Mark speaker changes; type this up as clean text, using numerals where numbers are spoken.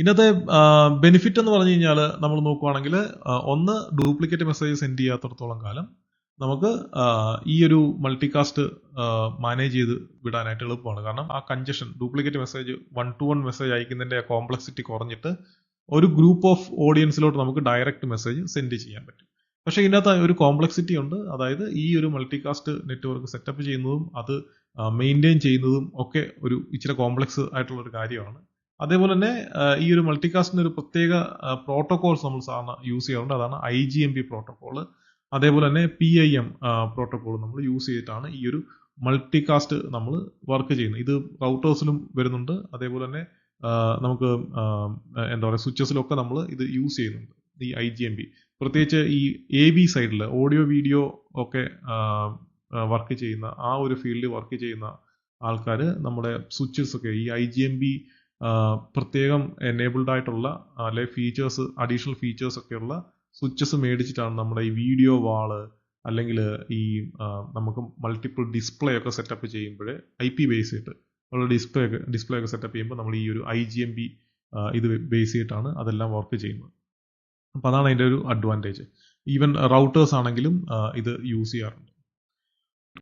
Speaker 1: ഇന്നത്തെ ബെനിഫിറ്റ് എന്ന് പറഞ്ഞു കഴിഞ്ഞാൽ നമ്മൾ നോക്കുവാണെങ്കിൽ ഒന്ന് ഡ്യൂപ്ലിക്കേറ്റ് മെസ്സേജ് സെൻഡ് ചെയ്യാത്തടത്തോളം കാലം നമുക്ക് ഈ ഒരു മൾട്ടികാസ്റ്റ് മാനേജ് ചെയ്ത് വിടാനായിട്ട് എളുപ്പമാണ്. കാരണം ആ congestion duplicate message 1-to-1 message അയക്കുന്നതിന്റെ കോംപ്ലക്സിറ്റി കുറഞ്ഞിട്ട് ഒരു ഗ്രൂപ്പ് ഓഫ് ഓഡിയൻസിലോട്ട് നമുക്ക് ഡയറക്റ്റ് മെസ്സേജ് സെൻഡ് ചെയ്യാൻ പറ്റും. പക്ഷേ ഇതിനകത്ത് ഒരു കോംപ്ലക്സിറ്റി ഉണ്ട്. അതായത് ഈ ഒരു മൾട്ടികാസ്റ്റ് നെറ്റ്വർക്ക് സെറ്റപ്പ് ചെയ്യുന്നതും അത് മെയിൻറ്റെയിൻ ചെയ്യുന്നതും ഒക്കെ ഒരു ഇച്ചിരി കോംപ്ലക്സ് ആയിട്ടുള്ള ഒരു കാര്യമാണ്. അതേപോലെ തന്നെ ഈ ഒരു മൾട്ടികാസ്റ്റിന് ഒരു പ്രത്യേക പ്രോട്ടോകോൾസ് നമ്മൾ സാധാരണ യൂസ് ചെയ്യാറുണ്ട്. അതാണ് IGMP പ്രോട്ടോകോൾ. അതേപോലെ തന്നെ PIM പ്രോട്ടോകോൾ നമ്മൾ യൂസ് ചെയ്തിട്ടാണ് ഈ ഒരു മൾട്ടികാസ്റ്റ് നമ്മൾ വർക്ക് ചെയ്യുന്നത്. ഇത് റൗട്ടേഴ്സിലും വരുന്നുണ്ട്. അതേപോലെ തന്നെ നമുക്ക് എന്താ പറയുക സ്വിച്ചസിലൊക്കെ നമ്മൾ ഇത് യൂസ് ചെയ്യുന്നുണ്ട് ഈ IGMP. പ്രത്യേകിച്ച് ഈ AV സൈഡിൽ ഓഡിയോ വീഡിയോ ഒക്കെ വർക്ക് ചെയ്യുന്ന ആ ഒരു ഫീൽഡിൽ വർക്ക് ചെയ്യുന്ന ആൾക്കാർ നമ്മുടെ സ്വിച്ചസ് ഒക്കെ ഈ IGMP പ്രത്യേകം എനേബിൾഡ് ആയിട്ടുള്ള അല്ലെ ഫീച്ചേഴ്സ് അഡീഷണൽ ഫീച്ചേഴ്സ് ഒക്കെയുള്ള സ്വിച്ചസ് മേടിച്ചിട്ടാണ് നമ്മുടെ ഈ വീഡിയോ വാള് അല്ലെങ്കിൽ ഈ നമുക്ക് മൾട്ടിപ്പിൾ ഡിസ്പ്ലേ ഒക്കെ സെറ്റപ്പ് ചെയ്യുമ്പോൾ IP ബേസ് ചെയ്തിട്ട് ഉള്ള ഡിസ്പ്ലേ ഒക്കെ സെറ്റപ്പ് ചെയ്യുമ്പോൾ നമ്മൾ ഈ ഒരു IGMP ഇത് ബേസ് ചെയ്തിട്ടാണ് അതെല്ലാം വർക്ക് ചെയ്യുന്നത്. അപ്പോൾ അതാണ് അതിൻ്റെ ഒരു അഡ്വാൻറ്റേജ്. ഈവൻ റൗട്ടേഴ്സ് ആണെങ്കിലും ഇത് യൂസ് ചെയ്യാറുണ്ട്.